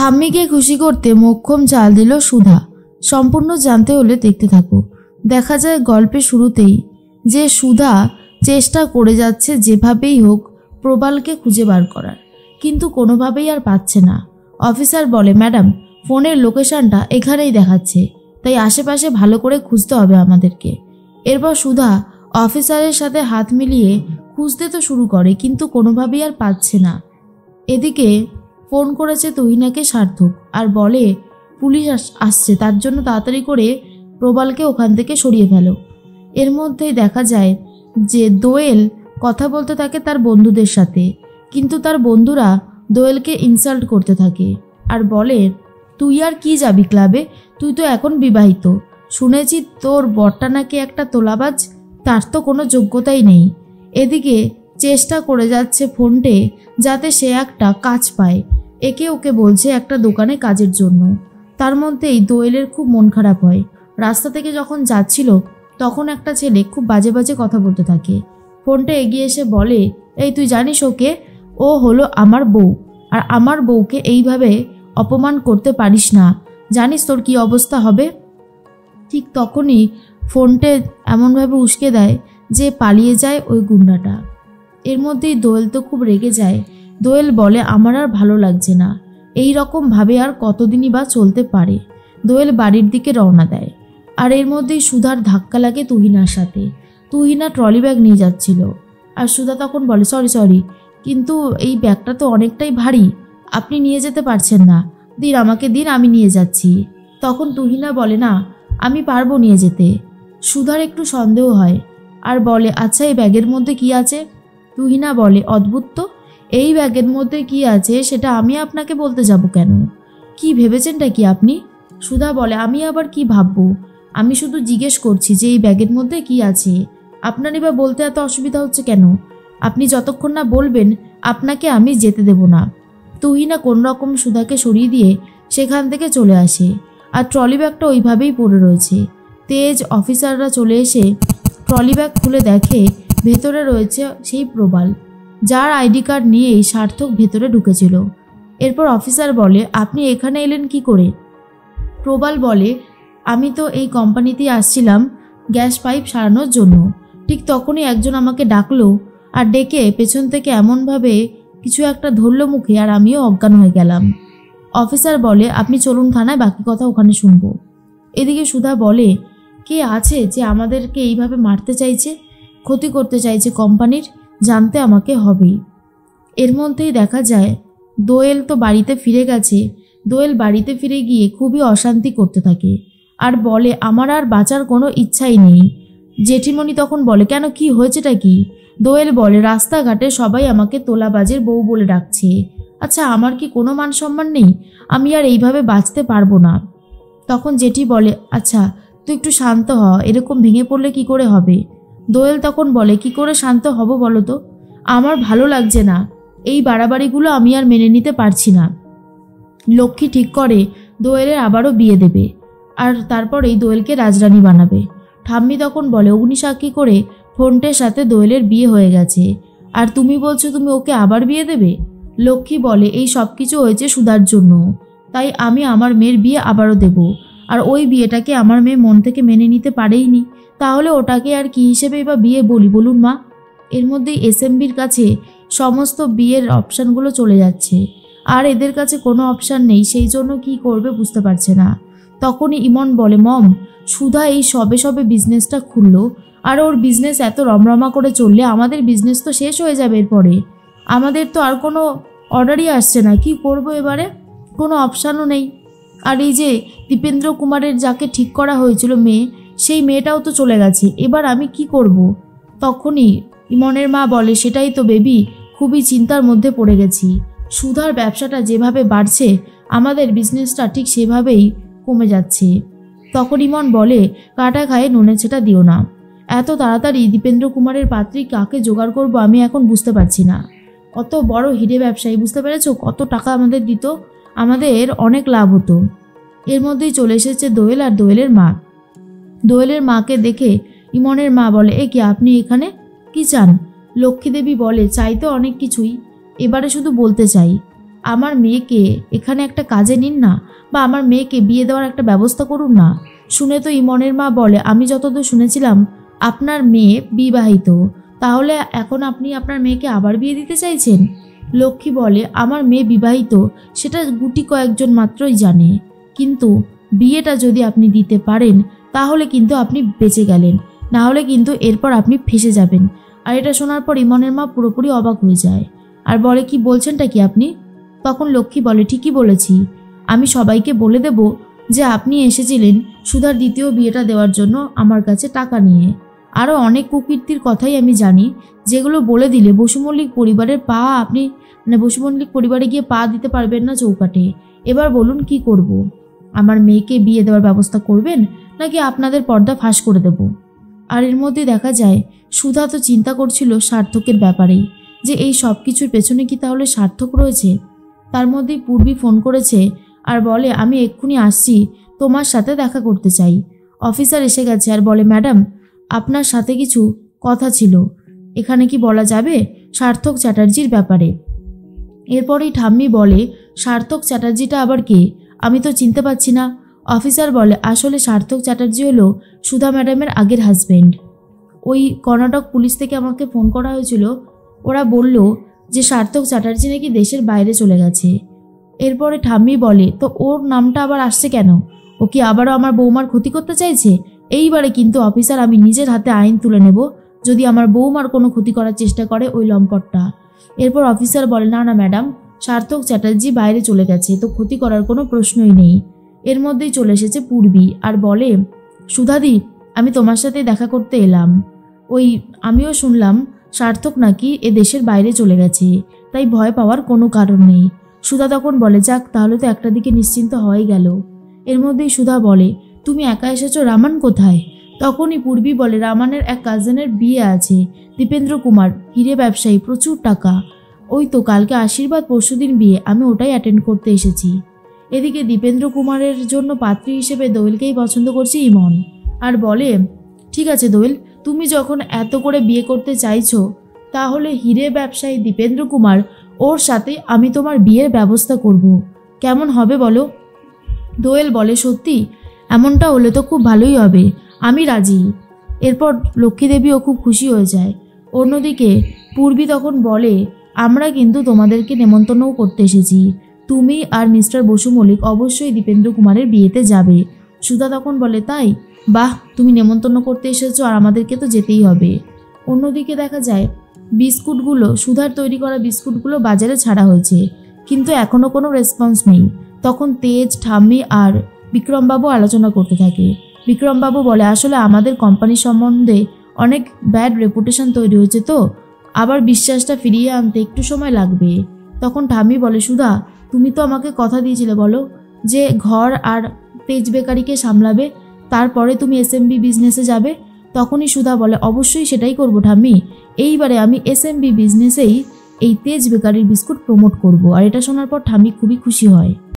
ঠাম্মিকে খুশি করতে মোক্ষম চাল দিল সুধা। সম্পূর্ণ জানতে হলে দেখতে থাকো। দেখা যায় গল্পের শুরুতেই যে সুধা চেষ্টা করে যাচ্ছে যেভাবেই হোক প্রবালকে খুঁজে বার করার, কিন্তু কোনোভাবেই আর পাচ্ছে না। অফিসার বলে, ম্যাডাম ফোনের লোকেশনটা এখানেই দেখাচ্ছে, তাই আশেপাশে ভালো করে খুঁজতে হবে আমাদেরকে। এরপর সুধা অফিসারের সাথে হাত মিলিয়ে খুঁজতে তো শুরু করে, কিন্তু কোনোভাবেই আর পাচ্ছে না। এদিকে ফোন করেছে তুহিনাকে সার্থক আর বলে পুলিশ আসছে, তার জন্য তাড়াতাড়ি করে প্রবালকে ওখান থেকে সরিয়ে ফেলো। এর মধ্যেই দেখা যায় যে দোয়েল কথা বলতে থাকে তার বন্ধুদের সাথে, কিন্তু তার বন্ধুরা দোয়েলকে ইনসাল্ট করতে থাকে আর বলে, তুই আর কি যাবি ক্লাবে, তুই তো এখন বিবাহিত, শুনেছি তোর বরটা নাকি একটা তোলাবাজ, তার তো কোনো যোগ্যতাই নেই। এদিকে চেষ্টা করে যাচ্ছে ফোনটে যাতে সে একটা কাজ পায়, একে ওকে বলছে একটা দোকানে কাজের জন্য। তার মধ্যেই দোয়েলের খুব মন খারাপ হয়। রাস্তা থেকে যখন যাচ্ছিল তখন একটা ছেলে খুব বাজে বাজে কথা বলতে থাকে। ফোনটা এগিয়ে এসে বলে, এই তুই জানিস ওকে, ও হলো আমার বউ, আর আমার বউকে এইভাবে অপমান করতে পারিস না, জানিস তোর কি অবস্থা হবে। ঠিক তখনই ফোনটে এমনভাবে উস্কে দেয় যে পালিয়ে যায় ওই গুন্ডাটা। এর মধ্যেই দোয়েল তো খুব রেগে যায়। দোয়েল বলে, আমার আর ভালো লাগছে না, এই রকম ভাবে আর কতদিনই বা চলতে পারে। দোয়েল বাড়ির দিকে রওনা দেয়। আর এর মধ্যেই সুধার ধাক্কা লাগে তুহিনার সাথে। তুহিনা ট্রলি ব্যাগ নিয়ে যাচ্ছিল আর সুধা তখন বলে, সরি কিন্তু এই ব্যাগটা তো অনেকটাই ভারী, আপনি নিয়ে যেতে পারছেন না, দিন আমাকে দিন, আমি নিয়ে যাচ্ছি। তখন তুহিনা বলে, না আমি পারবো নিয়ে যেতে। সুধার একটু সন্দেহ হয় আর বলে, আচ্ছা এই ব্যাগের মধ্যে কি আছে। তুহিনা বলে, অদ্ভুত তো, এই ব্যাগের মধ্যে কি আছে সেটা আমি আপনাকে বলতে যাব কেন, কি ভেবেছেনটা কি আপনি। সুধা বলে, আমি আবার কি ভাববো, আমি শুধু জিজ্ঞেস করছি যে এই ব্যাগের মধ্যে কি আছে, আপনারই বা বলতে এত অসুবিধা হচ্ছে কেন, আপনি যতক্ষণ না বলবেন আপনাকে আমি যেতে দেব না। তুহিনা কোন রকম সুধাকে সরিয়ে দিয়ে সেখান থেকে চলে আসে আর ট্রলি ব্যাগটা ওইভাবেই পড়ে রয়েছে। তেজ অফিসাররা চলে এসে ট্রলি ব্যাগ খুলে দেখে ভেতরে রয়েছে সেই প্রবাল, যার আইডি কার্ড নিয়েই সার্থক ভেতরে ঢুকেছিল। এরপর অফিসার বলে, আপনি এখানে এলেন কি করে। প্রবাল বলে, আমি তো এই কোম্পানিতেই আসছিলাম গ্যাস পাইপ সারানোর জন্য। ঠিক তখনই একজন আমাকে ডাকলো আর ডেকে পেছন থেকে এমনভাবে কিছু একটা ধরলো মুখে, আর আমিও অজ্ঞান হয়ে গেলাম। অফিসার বলে, আপনি চলুন থানায়, বাকি কথা ওখানে শুনবো। এদিকে সুধা বলে, কে আছে যে আমাদেরকে এইভাবে মারতে চাইছে, ক্ষতি করতে চাইছে কোম্পানির, জানতে আমাকে হবেই। এর মধ্যেই দেখা যায় দোয়েল তো বাড়িতে ফিরে গেছে। দোয়েল বাড়িতে ফিরে গিয়ে খুবই অশান্তি করতে থাকে আর বলে, আমার আর বাঁচার কোনো ইচ্ছাই নেই। জেঠিমণি তখন বলে, কেন কি হয়েছেটা কি। দোয়েল বলে, রাস্তাঘাটে সবাই আমাকে তোলাবাজের বউ বলে ডাকছে, আচ্ছা আমার কি কোনো মান সম্মান নেই, আমি আর এইভাবে বাঁচতে পারবো না। তখন জেঠি বলে, আচ্ছা তুই একটু শান্ত হ, এরকম ভেঙে পড়লে কি করে হবে। দোয়েল তখন বলে, কি করে শান্ত হব বলো তো, আমার ভালো লাগছে না, এই বাড়াবাড়িগুলো আমি আর মেনে নিতে পারছি না। লক্ষ্মী ঠিক করে দোয়েলের আবারও বিয়ে দেবে আর তারপরেই দোয়েলকে রাজরানী বানাবে। ঠাম্মি তখন বলে, অগ্নিসাক্ষী করে ফোনটের সাথে দোয়েলের বিয়ে হয়ে গেছে, আর তুমি বলছো তুমি ওকে আবার বিয়ে দেবে। লক্ষ্মী বলে, এই সব কিছু হয়েছে সুধার জন্য, তাই আমি আমার মেয়ের বিয়ে আবারও দেব, আর ওই বিয়েটাকে আমার মেয়ে মন থেকে মেনে নিতে পারেইনি, তাহলে ওটাকে আর কি হিসেবে বা বিয়ে বলি বলুন মা। এর মধ্যেই এসএমবির কাছে সমস্ত বিয়ের অপশানগুলো চলে যাচ্ছে আর এদের কাছে কোনো অপশান নেই, সেই জন্য কি করবে বুঝতে পারছে না। তখনই ইমন বলে, মম সুধা এই সবে সবে বিজনেসটা খুললো, আর ওর বিজনেস এত রমরমা করে চললে আমাদের বিজনেস তো শেষ হয়ে যাবে, এরপরে আমাদের তো আর কোনো অর্ডারই আসছে না, কি করব এবারে, কোনো অপশানও নেই। আর এই যে দীপেন্দ্র কুমারের যাকে ঠিক করা হয়েছিল মেয়ে, সেই মেয়েটাও তো চলে গেছে, এবার আমি কি করব। তখনই ইমনের মা বলে, সেটাই তো বেবি, খুবই চিন্তার মধ্যে পড়ে গেছি, সুধার ব্যবসাটা যেভাবে বাড়ছে আমাদের বিজনেসটা ঠিক সেভাবেই কমে যাচ্ছে। তখন ইমন বলে, কাটা খায়ে নুনে ছেটা দিও না, এত তাড়াতাড়ি দীপেন্দ্র কুমারের পাত্রী কাকে জোগাড় করব আমি এখন বুঝতে পারছি না। কত বড় হিরে ব্যবসায়ী, বুঝতে পেরেছো, কত টাকা আমাদের দিত, আমাদের অনেক লাভ হতো। এর মধ্যেই চলে এসেছে দোয়েল আর দোয়েলের মা। দোয়েলের মাকে দেখে ইমনের মা বলে, এ কি আপনি এখানে, কি চান। লক্ষ্মী দেবী বলে, চাই তো অনেক কিছুই, এবারে শুধু বলতে চাই। আমার মেয়েকে এখানে একটা কাজে নিন না, বা আমার মেয়েকে বিয়ে দেওয়ার একটা ব্যবস্থা করুন না। শুনে তো ইমনের মা বলে, আমি যতদূর শুনেছিলাম আপনার মেয়ে বিবাহিত, তাহলে এখন আপনি আপনার মেয়েকে আবার বিয়ে দিতে চাইছেন? লক্ষ্মী বলে, আমার মেয়ে বিবাহিত সেটা গুটি কয়েকজন মাত্রই জানে, কিন্তু বিয়েটা যদি আপনি দিতে পারেন তাহলে কিন্তু আপনি বেঁচে গেলেন, না হলে কিন্তু এরপর আপনি ফেঁসে যাবেন। আর এটা শোনার পর ইমনের মা পুরোপুরি অবাক হয়ে যায় আর বলে, কি বলছেনটা কি আপনি? তখন লক্ষ্মী বলে, ঠিকই বলেছি, আমি সবাইকে বলে দেব যে আপনি এসেছিলেন সুধার দ্বিতীয় বিয়েটা দেওয়ার জন্য আমার কাছে টাকা নিয়ে। আরও অনেক কুকীর্তির কথাই আমি জানি, যেগুলো বলে দিলে বসু মল্লিক পরিবারের পা আপনি বসু মল্লিক পরিবারে গিয়ে পা দিতে পারবেন না চৌকাটে। এবার বলুন কি করব? আমার মেয়েকে বিয়ে দেওয়ার ব্যবস্থা করবেন, নাকি আপনাদের পর্দা ফাঁস করে দেব? আর এর মধ্যে দেখা যায় সুধা তো চিন্তা করছিল সার্থকের ব্যাপারেই, যে এই সব কিছুর পেছনে কি তাহলে সার্থক রয়েছে। তার মধ্যেই পূর্বী ফোন করেছে আর বলে, আমি এক্ষুনি আসছি, তোমার সাথে দেখা করতে চাই। অফিসার এসে গেছে আর বলে, ম্যাডাম আপনার সাথে কিছু কথা ছিল, এখানে কি বলা যাবে? সার্থক চ্যাটার্জির ব্যাপারে। এরপরেই ঠাম্মি বলে, সার্থক চ্যাটার্জিটা আবার কে? আমি তো চিনতে পারছি না। অফিসার বলে, আসলে সার্থক চ্যাটার্জি হলো সুধা ম্যাডামের আগের হাজব্যান্ড। ওই কর্ণাটক পুলিশ থেকে আমাকে ফোন করা হয়েছিল, ওরা বলল যে সার্থক চ্যাটার্জি নাকি দেশের বাইরে চলে গেছে। এরপরে ঠাম্মি বলে, তো ওর নামটা আবার আসছে কেন? ও কি আবারও আমার বৌমার ক্ষতি করতে চাইছে? এইবারে কিন্তু অফিসার আমি নিজের হাতে আইন তুলে নেব যদি আমার বৌমার কোনো ক্ষতি করার চেষ্টা করে ওই লম্পটটা। এরপর অফিসার বলে, না না ম্যাডাম, সার্থক চ্যাটার্জি বাইরে চলে গেছে, তো ক্ষতি করার কোনো প্রশ্নই নেই। এর মধ্যেই চলে এসেছে পূর্বী আর বলে, সুধাদি আমি তোমার সাথে দেখা করতে এলাম। আমিও শুনলাম সার্থক নাকি এ দেশের বাইরে চলে গেছে, তাই ভয় পাওয়ার কোনো কারণ নেই। সুধা তখন বলে, যাক তাহলে তো একটা দিকে নিশ্চিন্ত হয়ে গেল। এর মধ্যেই সুধা বলে, তুমি একা এসেছো, রামান কোথায়? তখনই পূর্বী বলে, রামানের এক কাজিনের বিয়ে আছে, দীপেন্দ্র কুমার, হিরে ব্যবসায়ী, প্রচুর টাকা। ওই তো কালকে আশীর্বাদ, পরশুদিন বিয়ে, আমি ওটাই অ্যাটেন্ড করতে এসেছি। এদিকে দীপেন্দ্র কুমারের জন্য পাত্রী হিসেবে দোয়েলকেই পছন্দ করছে ইমন আর বলে, ঠিক আছে দোয়েল, তুমি যখন এত করে বিয়ে করতে চাইছো তাহলে হিরে ব্যবসায়ী দীপেন্দ্র কুমার, ওর সাথে আমি তোমার বিয়ের ব্যবস্থা করব। কেমন হবে বলো? দোয়েল বলে, সত্যি? এমনটা হলে তো খুব ভালোই হবে, আমি রাজি। এরপর লক্ষ্মী দেবীও খুব খুশি হয়ে যায়। অন্যদিকে পূর্বী তখন বলে, আমরা কিন্তু তোমাদেরকে নেমন্তন্নও করতে এসেছি, তুমি আর মিস্টার বসু মল্লিক অবশ্যই দীপেন্দ্র কুমারের বিয়েতে যাবে। সুধা তখন বলে, তাই? বাহ, তুমি নেমন্তন্ন করতে এসেছো আর আমাদেরকে তো যেতেই হবে। অন্যদিকে দেখা যায় বিস্কুটগুলো, সুধার তৈরি করা বিস্কুটগুলো বাজারে ছাড়া হয়েছে, কিন্তু এখনও কোনো রেসপন্স নেই। তখন তেজ, ঠাম্মি আর বিক্রমবাবু আলোচনা করতে থাকে। বিক্রমবাবু বলে, আসলে আমাদের কোম্পানি সম্বন্ধে অনেক ব্যাড রেপুটেশন তৈরি হয়েছে, তো আবার বিশ্বাসটা ফিরিয়ে আনতে একটু সময় লাগবে। তখন ঠাম্মি বলে, সুধা তুমি তো আমাকে কথা দিয়েছিলে বলো যে ঘর আর তেজ বেকারিকে সামলাবে, তারপরে তুমি এসএমবি বিজনেসে যাবে। তখনই সুধা বলে, অবশ্যই সেটাই করবো ঠাম্মি, এইবারে আমি এসএমবি বিজনেসেই এই তেজ বেকারির বিস্কুট প্রমোট করব। আর এটা শোনার পর ঠাম্মি খুবই খুশি হয়।